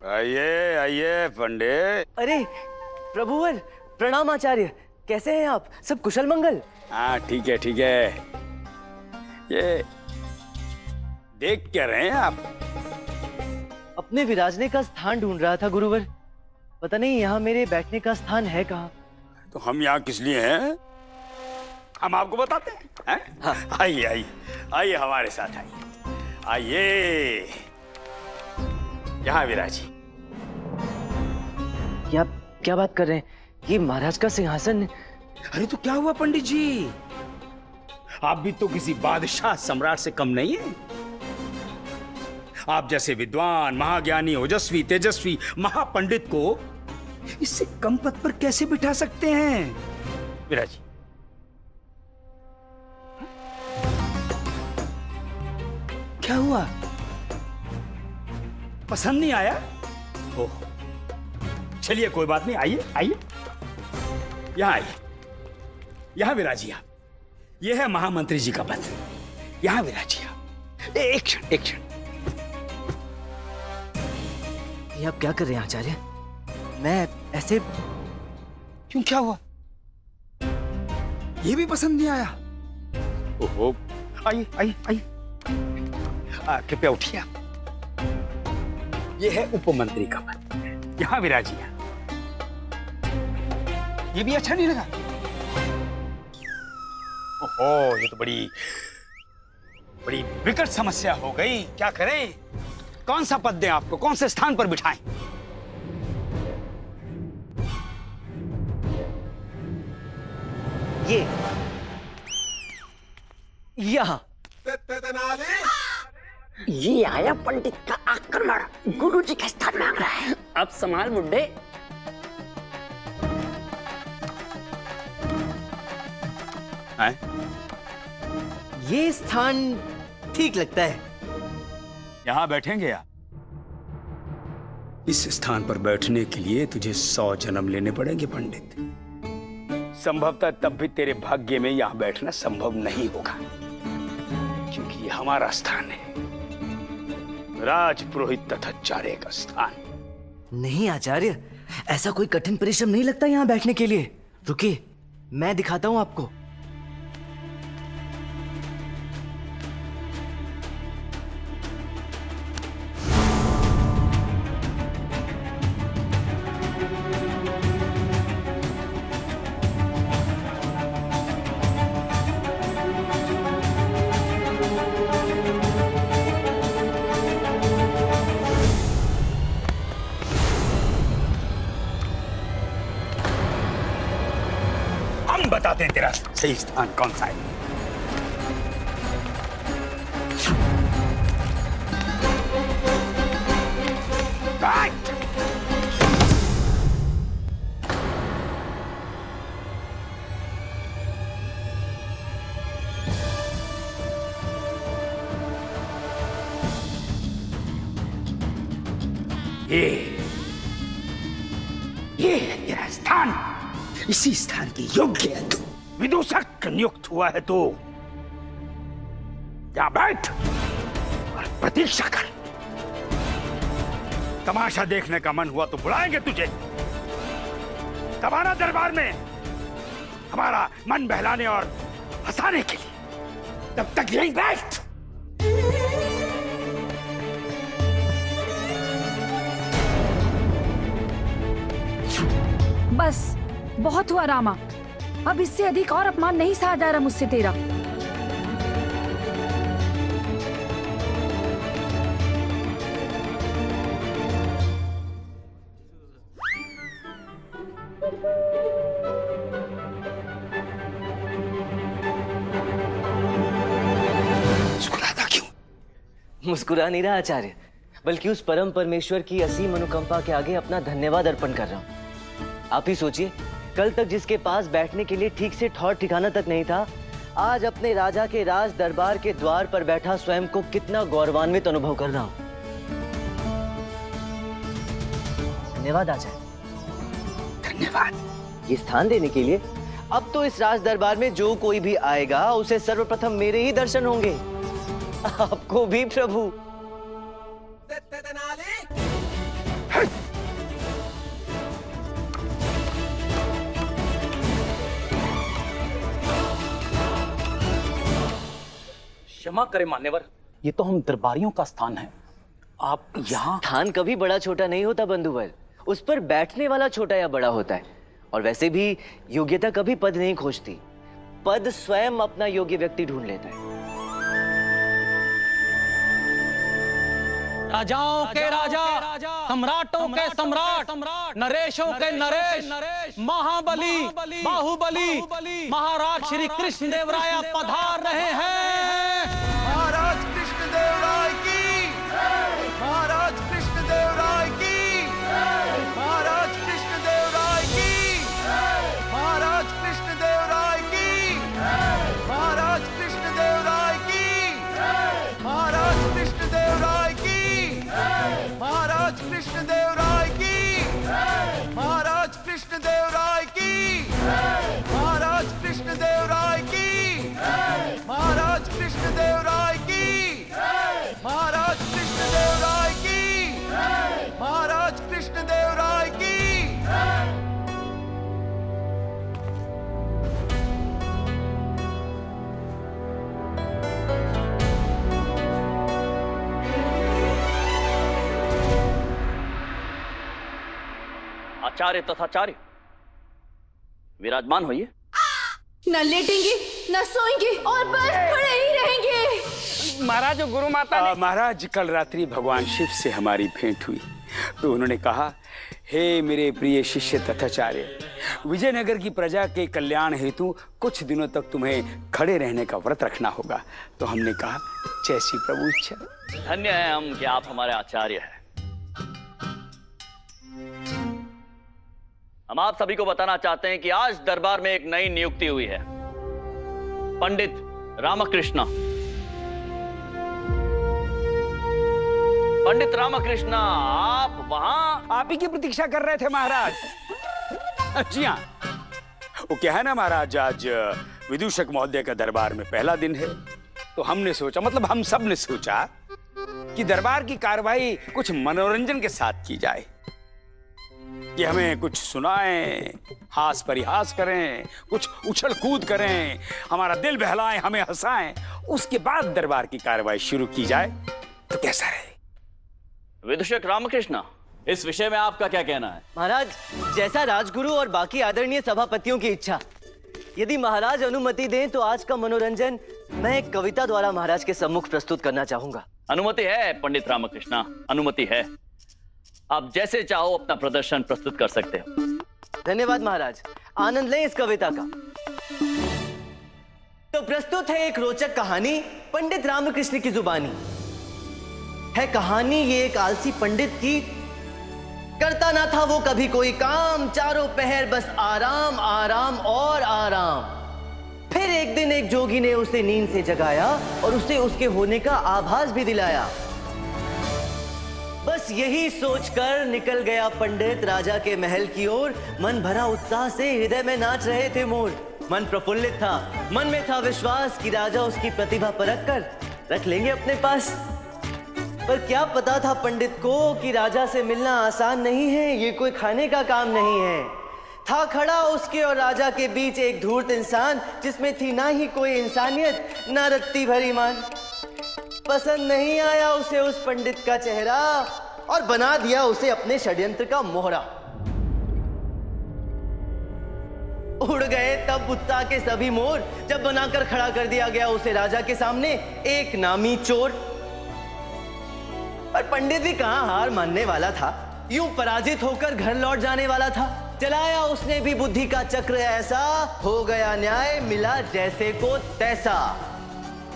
आइए आइए पंडित। अरे प्रभुवर, प्रणाम आचार्य। कैसे हैं आप? सब कुशल मंगल? हाँ ठीक है ठीक है। ये देख क्या रहे हैं आप? अपने विराजने का स्थान ढूंढ रहा था गुरुवर। पता नहीं यहाँ मेरे बैठने का स्थान है कहाँ। तो हम यहाँ किस लिए हैं? हम आपको बताते हैं। हाँ। आइए आइए आइए हमारे साथ आइए। आइए यहाँ विराजी। क्या बात कर रहे हैं? ये महाराज का सिंहासन। अरे तो क्या हुआ पंडित जी, आप भी तो किसी बादशाह सम्राट से कम नहीं है। आप जैसे विद्वान, महाज्ञानी, ओजस्वी, तेजस्वी महापंडित को इससे कम पद पर कैसे बिठा सकते हैं? विराजी। क्या हुआ, पसंद नहीं आया? ओह चलिए कोई बात नहीं, आइए आइए यहां आइए। यहां विराजिए आप। यह है महामंत्री जी का पद। यहां विराजिए आप। एक क्षण एक क्षण। ये आप क्या कर रहे हैं आचार्य? मैं ऐसे क्यों, क्या हुआ? ये भी पसंद नहीं आया? ओहो, आइए आइए आइए, कृपया उठिए आप। यह है उपमंत्री का पद। यहां विराजिए। ये भी अच्छा नहीं लगा? ओहो, ये तो बड़ी बड़ी विकट समस्या हो गई। क्या करें? कौन सा पद दें आपको? कौन से स्थान पर बिठाएं? यहाँ। ये आया पंडित का आक्रमण। गुरुजी का स्थान मांग रहा है। अब संभाल मुंडे। ये स्थान ठीक लगता है। यहां बैठेंगे आप? इस स्थान पर बैठने के लिए तुझे 100 जन्म लेने पड़ेंगे पंडित। संभवतः तब भी तेरे भाग्य में यहां बैठना संभव नहीं होगा, क्योंकि ये हमारा स्थान है, राजपुरोहित तथा चार्य का स्थान। नहीं आचार्य, ऐसा कोई कठिन परिश्रम नहीं लगता यहाँ बैठने के लिए। रुकिए, मैं दिखाता हूँ आपको। बताते हैं तेरा सही स्थान कौन सा है। ये है तेरा स्थान। इसी स्थान के योग्य है तू। विदूषक नियुक्त हुआ है तू। यहां बैठ और प्रतीक्षा कर। तमाशा देखने का मन हुआ तो बुलाएंगे तुझे। तबारा दरबार में हमारा मन बहलाने और हंसाने के लिए। तब तक यहीं बैठ। बस बहुत हुआ रामा। अब इससे अधिक और अपमान नहीं सहा जा रहा मुझसे तेरा। मुस्कुराता क्यों? मुस्कुरा नहीं रहा आचार्य, बल्कि उस परम परमेश्वर की असीम अनुकंपा के आगे अपना धन्यवाद अर्पण कर रहा हूँ। आप ही सोचिए, कल तक जिसके पास बैठने के लिए ठीक से ठौर ठिकाना तक नहीं था, आज अपने राजा के राज दरबार के द्वार पर बैठा स्वयं को कितना गौरवान्वित अनुभव कर रहा हूं। धन्यवाद आचार्य। धन्यवाद। ये स्थान देने के लिए। अब तो इस राज दरबार में जो कोई भी आएगा उसे सर्वप्रथम मेरे ही दर्शन होंगे। आपको भी प्रभु। क्षमा करें मान्यवर, ये तो हम दरबारियों का स्थान है। आप यहाँ। स्थान कभी बड़ा छोटा नहीं होता बंधुवर, उस पर बैठने वाला छोटा या बड़ा होता है। और वैसे भी योग्यता कभी पद नहीं खोजती, पद स्वयं अपना योग्य व्यक्ति ढूंढ लेता है। राजाओं के राजा, सम्राटों के सम्राट, नरेशों के नरेश, महाबली, बाहुबली, महाराज श्री कृष्णदेवराय पधार रहे हैं। महाराज कृष्णदेवराय की, महाराज कृष्णदेवराय की, महाराज कृष्णदेवराय की, महाराज कृष्णदेवराय की, महाराज कृष्णदेवराय की, महाराज कृष्णदेवराय की, महाराज कृष्णदेवराय की, महाराज कृष्णदेवराय की, महाराज कृष्णदेवराय की, महाराज कृष्णदेवराय की, महाराज कृष्णदेवराय की, महाराज कृष्णदेवराय की। आचार्य तथाचार्य विराजमान होइए। न लेटेंगे न सोएंगे और बस खड़े ही रहेंगे। महाराज गुरु माता ने महाराज कल रात्रि भगवान शिव से हमारी भेंट हुई तो उन्होंने कहा, हे मेरे प्रिय शिष्य तथाचार्य, विजयनगर की प्रजा के कल्याण हेतु कुछ दिनों तक तुम्हें खड़े रहने का व्रत रखना होगा। तो हमने कहा, जैसी प्रभु इच्छा। धन्य है हम कि आप हमारे आचार्य हैं। हम आप सभी को बताना चाहते हैं कि आज दरबार में एक नई नियुक्ति हुई है। पंडित रामकृष्ण, पंडित रामकृष्ण, आप वहां आप ही की प्रतीक्षा कर रहे थे महाराज। जी हाँ, वो क्या है ना महाराज, आज विदूषक महोदय का दरबार में पहला दिन है, तो हमने सोचा, मतलब हम सब ने सोचा कि दरबार की कार्रवाई कुछ मनोरंजन के साथ की जाए, कि हमें कुछ सुनाएं, हास परिहास करें, कुछ उछल कूद करें, हमारा दिल बहलाएं, हमें हंसाएं, उसके बाद दरबार की कार्रवाई शुरू की जाए तो कैसा रहे? विदूषक रामकृष्ण, इस विषय में आपका क्या कहना है? महाराज, जैसा राजगुरु और बाकी आदरणीय सभापतियों की इच्छा। यदि महाराज अनुमति दें तो आज का मनोरंजन मैं एक कविता द्वारा महाराज के सम्मुख प्रस्तुत करना चाहूंगा। अनुमति है पंडित रामकृष्ण, अनुमति है। आप जैसे चाहो अपना प्रदर्शन प्रस्तुत कर सकते हो। धन्यवाद महाराज, आनंद लें इस कविता का। तो प्रस्तुत है एक रोचक कहानी पंडित रामकृष्ण की जुबानी। है कहानी ये एक आलसी पंडित की, करता ना था वो कभी कोई काम, चारों पहर बस आराम आराम और आराम। फिर एक दिन एक जोगी ने उसे नींद से जगाया और उसे उसके होने का आभास भी दिलाया। बस यही सोचकर निकल गया पंडित राजा के महल की ओर। मन भरा उत्साह से हृदय में नाच रहे थे मोर। मन प्रफुल्लित था, मन में था विश्वास कि राजा उसकी प्रतिभा परख कर रख लेंगे अपने पास। पर क्या पता था पंडित को कि राजा से मिलना आसान नहीं है, ये कोई खाने का काम नहीं है। था खड़ा उसके और राजा के बीच एक धूर्त इंसान, जिसमें थी ना ही कोई इंसानियत ना रत्ती भरी मान। पसंद नहीं आया उसे उस पंडित का चेहरा और बना दिया उसे अपने षड्यंत्र का मोहरा। उड़ गए तब उत्साह के सभी मोर, जब बनाकर खड़ा कर दिया गया उसे राजा के सामने एक नामी चोर। पर पंडित भी कहां हार मानने वाला था, यूं पराजित होकर घर लौट जाने वाला था। चलाया उसने भी बुद्धि का चक्र ऐसा, हो गया न्याय मिला जैसे को तैसा।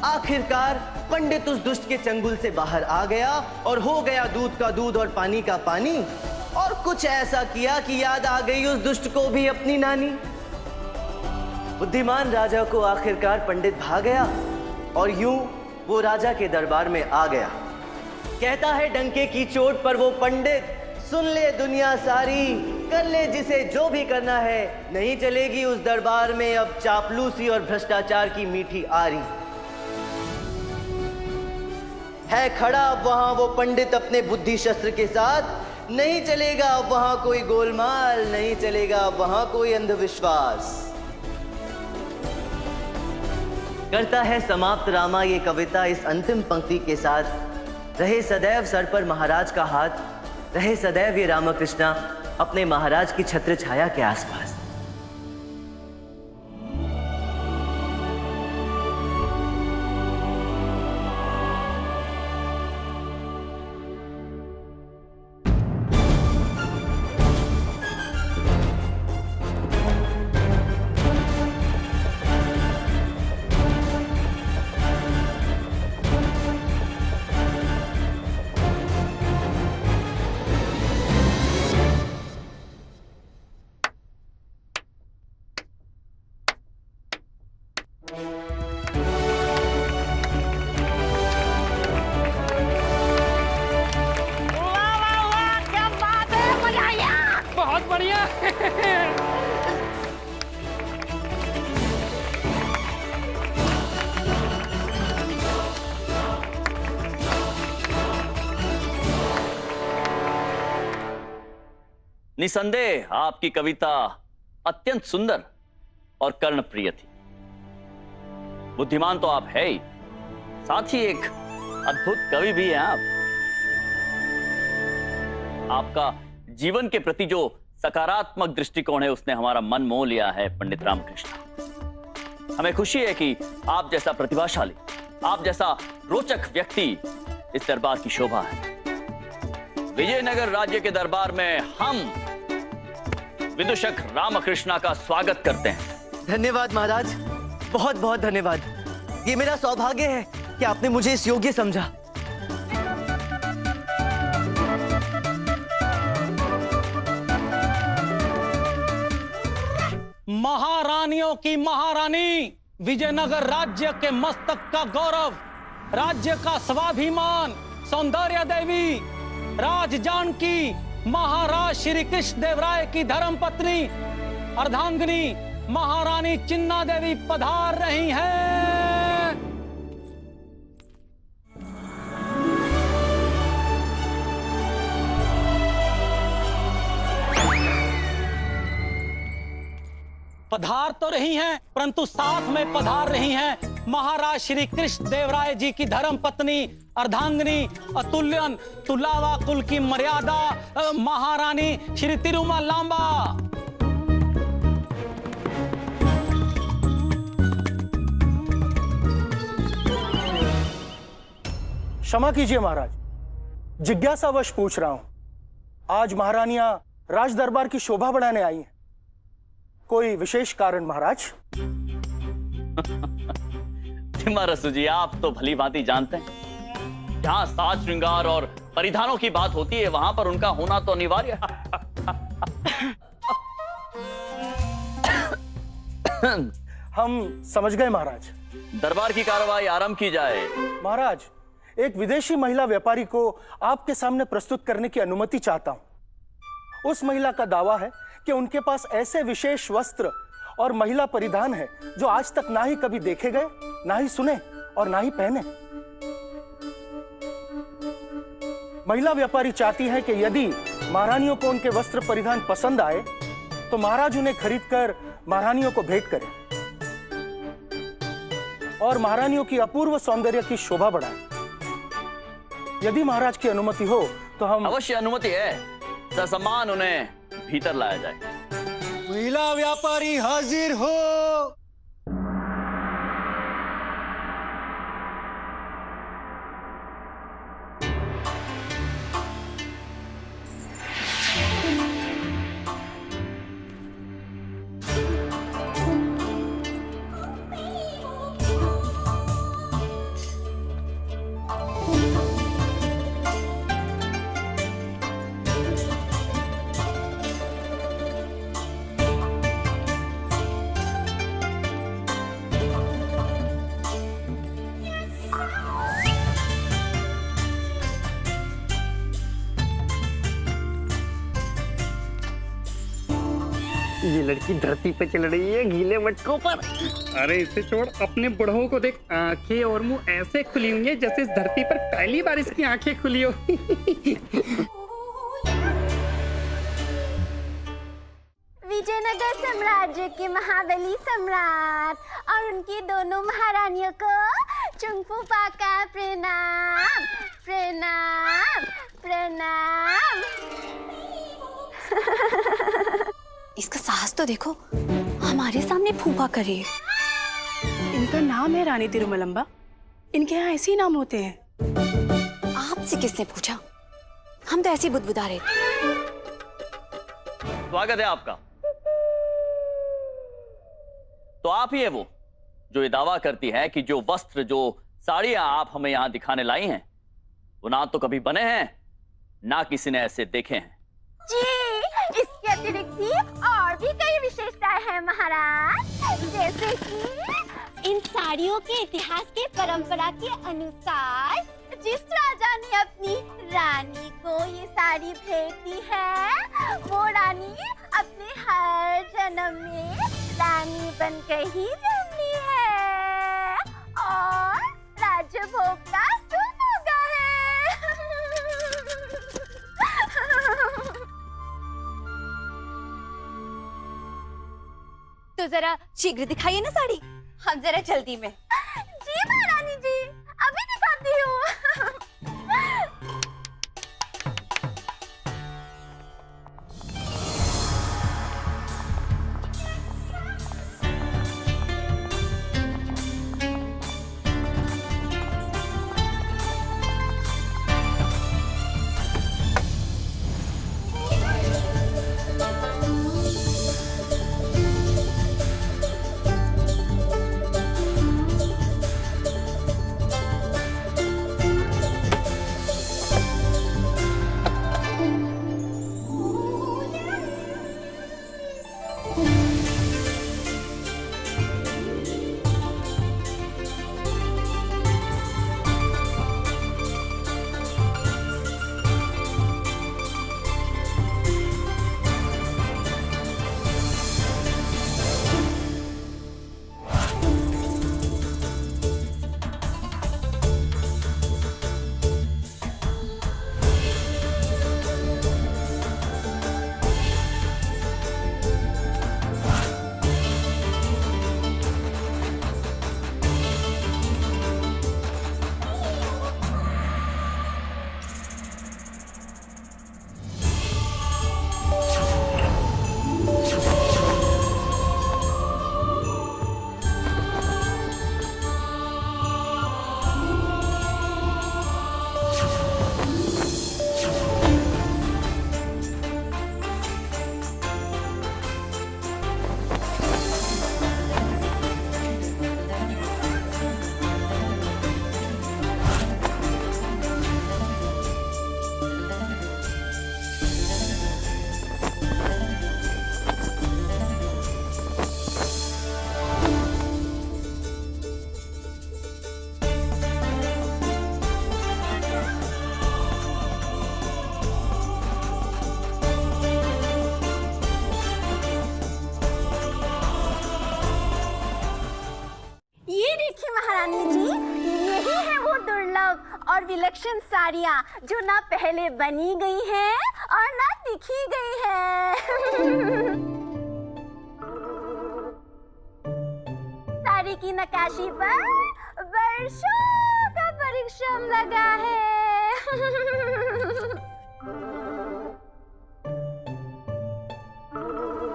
आखिरकार पंडित उस दुष्ट के चंगुल से बाहर आ गया और हो गया दूध का दूध और पानी का पानी। और कुछ ऐसा किया कि याद आ गई उस दुष्ट को भी अपनी नानी। बुद्धिमान राजा को आखिरकार पंडित भा गया और यूं वो राजा के दरबार में आ गया। कहता है डंके की चोट पर वो पंडित, सुन ले दुनिया सारी, कर ले जिसे जो भी करना है, नहीं चलेगी उस दरबार में अब चापलूसी और भ्रष्टाचार की मीठी आरी। है खड़ा वहां वो पंडित अपने बुद्धि शस्त्र के साथ, नहीं चलेगा वहां कोई गोलमाल, नहीं चलेगा वहां कोई अंधविश्वास। करता है समाप्त रामा ये कविता इस अंतिम पंक्ति के साथ, रहे सदैव सर पर महाराज का हाथ, रहे सदैव ये रामकृष्णा अपने महाराज की छत्र छाया के आसपास। निसंदेह आपकी कविता अत्यंत सुंदर और कर्णप्रिय थी। बुद्धिमान तो आप है ही, साथ ही एक अद्भुत कवि भी हैं आप। आपका जीवन के प्रति जो सकारात्मक दृष्टिकोण है उसने हमारा मन मोह लिया है पंडित रामकृष्ण। हमें खुशी है कि आप जैसा प्रतिभाशाली, आप जैसा रोचक व्यक्ति इस दरबार की शोभा है। विजयनगर राज्य के दरबार में हम विदूषक रामकृष्णा का स्वागत करते हैं। धन्यवाद महाराज, बहुत बहुत धन्यवाद। ये मेरा सौभाग्य है कि आपने मुझे इस योग्य समझा। महारानियों की महारानी, विजयनगर राज्य के मस्तक का गौरव, राज्य का स्वाभिमान, सौंदर्य देवी राज जानकी महाराज श्री कृष्ण देव राय की धर्मपत्नी अर्धांगिनी महारानी चिन्ना देवी पधार रही हैं। पधार तो रही हैं, परंतु साथ में पधार रही हैं महाराज श्री कृष्ण देव राय जी की धर्म पत्नी अर्धांगिनी अतुल्यन तुलावा कुल की मर्यादा महारानी श्री तिरुमा लांबा। क्षमा कीजिए महाराज, जिज्ञासावश पूछ रहा हूं। आज महारानियां राज दरबार की शोभा बढ़ाने आई हैं, कोई विशेष कारण महाराज? रसू जी, आप तो भली भांति जानते हैं, जहां साज श्रृंगार और परिधानों की बात होती है वहां पर उनका होना तो अनिवार्य है। हम समझ गए महाराज। दरबार की कार्रवाई आरंभ की जाए। महाराज, एक विदेशी महिला व्यापारी को आपके सामने प्रस्तुत करने की अनुमति चाहता हूं। उस महिला का दावा है कि उनके पास ऐसे विशेष वस्त्र और महिला परिधान है जो आज तक ना ही कभी देखे गए, ना ही सुने और ना ही पहने। महिला व्यापारी चाहती है कि यदि महारानियों को उनके वस्त्र परिधान पसंद आए तो महाराज उन्हें खरीदकर महारानियों को भेंट करें और महारानियों की अपूर्व सौंदर्य की शोभा बढ़ाएं। यदि महाराज की अनुमति हो तो हम। अवश्य अनुमति है, ससम्मान उन्हें भीतर लाया जाए। महिला व्यापारी हाजिर हो। ये लड़की धरती पे चल रही है गीले मटकों पर। अरे इसे छोड़, अपने बुढ़ों को देख, आंखें और मुंह ऐसे खुली हुई है जैसे इस धरती पर पहली बार इसकी आंखें खुली हो। विजयनगर साम्राज्य के महाबली सम्राट और उनकी दोनों महारानियों को चुंगफूफा का प्रणाम प्रणाम प्रणाम। इसका साहस तो देखो, हमारे सामने फूफा कर रही है। इनका नाम है रानी तिरुमलम्बा, इनके यहाँ ऐसे ही नाम होते हैं। आपसे किसने पूछा? हम तो ऐसे ही बुदबुदा रहे थे। स्वागत है आपका। तो आप ही है वो जो ये दावा करती है कि जो वस्त्र, जो साड़ियां आप हमें यहां दिखाने लाई हैं, वो ना तो कभी बने हैं, ना किसी ने ऐसे देखे हैं। जी, इसके अतिरिक्त भी और भी कई विशेषताएं हैं महाराज, जैसे कि इन साड़ियों के इतिहास के परंपरा के अनुसार जिस राजा ने अपनी रानी को ये साड़ी भेज दी है, वो रानी अपने हर जन्म में रानी बनकर ही जन्मी है और राज्य भोग का सुख होगा है। तो जरा शीघ्र दिखाइए ना साड़ी, हम जरा जल्दी में। जी महारानी जी, अभी दिखाती हूँ। और विलक्षण साड़ियाँ जो ना पहले बनी गई हैं और ना दिखी गई हैं। साड़ी की नक्काशी पर वर्षों का परिश्रम लगा है।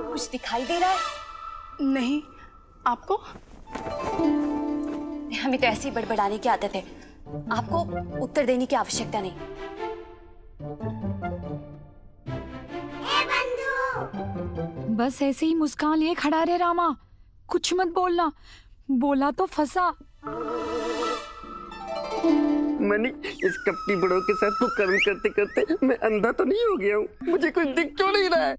कुछ दिखाई दे रहा है? नहीं, आपको? हमें तो ऐसे ही बड़बड़ाने की आदत है, आपको उत्तर देने की आवश्यकता नहीं। बस ऐसे ही मुस्कान लिए खड़ा रहे रामा, कुछ मत बोलना, बोला तो फंसा। मनी, इस कपटी बड़ों के साथ कुकर्म करते करते मैं अंधा तो नहीं हो गया हूँ? मुझे कुछ दिख क्यों नहीं रहा है?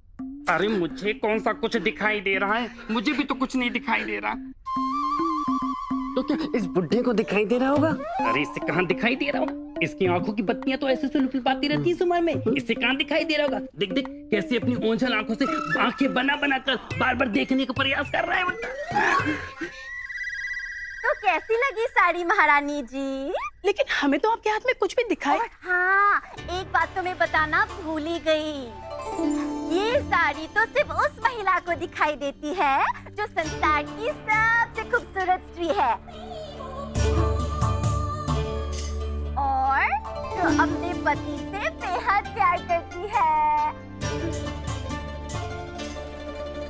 अरे मुझे कौन सा कुछ दिखाई दे रहा है? मुझे भी तो कुछ नहीं दिखाई दे रहा। तो क्या इस बुड्ढे को दिखाई दे रहा होगा? अरे इससे कहाँ दिखाई दे रहा होगा? इसकी आंखों की बत्तियां तो ऐसे से लुपलुपाती रहती है समय में, इससे कहाँ दिखाई दे रहा होगा? देख देख कैसे अपनी ओंझल आंखों से आंखें बना बना कर बार बार देखने का प्रयास कर रहा है बच्चा। तो कैसी लगी साड़ी महारानी जी? लेकिन हमें तो आपके हाथ में कुछ भी दिखाई। हाँ, एक बात तो मैं बताना भूल ही गई। ये साड़ी तो सिर्फ उस महिला को दिखाई देती है जो संसार की सब सबसे खूबसूरत स्त्री है और जो अपने पति से बेहद प्यार करती है।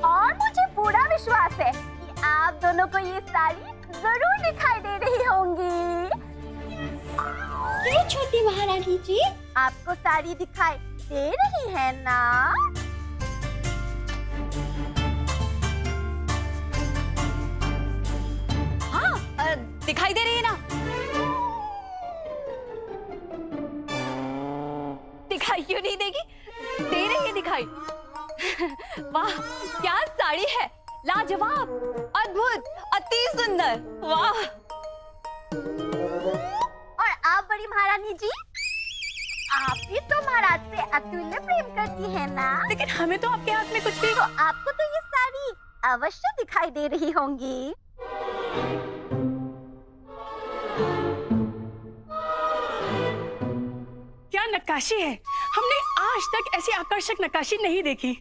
और मुझे पूरा विश्वास है कि आप दोनों को ये साड़ी जरूर दिखाई दे रही होंगी। क्यों छोटी महारानी जी? आपको साड़ी दिखाई दे रही है ना? हाँ, दिखाई दे रही है ना? दिखाई क्यों नहीं देगी? दे रही है दिखाई। वाह, क्या साड़ी है! लाजवाब, अद्भुत, अति सुंदर, वाह! और आप बड़ी महारानी जी, आप भी तो महाराज से अतुल्य प्रेम करती है ना? लेकिन हमें तो आपके हाथ में कुछ भी। तो आपको तो ये साड़ी अवश्य दिखाई दे रही होंगी। क्या नक्काशी है! हमने आज तक ऐसी आकर्षक नक्काशी नहीं देखी।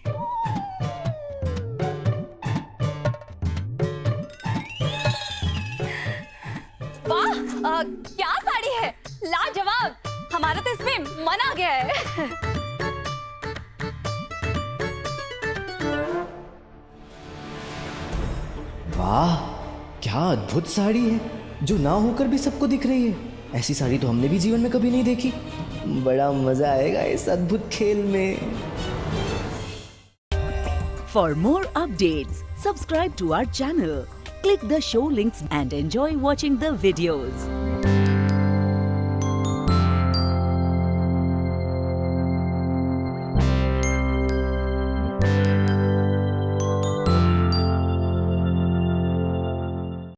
वाह, क्या साड़ी है! लाजवाब! हमारा तो इसमें मन आ गया है। वाह, क्या अद्भुत साड़ी है जो ना होकर भी सबको दिख रही है। ऐसी साड़ी तो हमने भी जीवन में कभी नहीं देखी। बड़ा मजा आएगा इस अद्भुत खेल में। For more updates, subscribe to our channel, click the show links and enjoy watching the videos.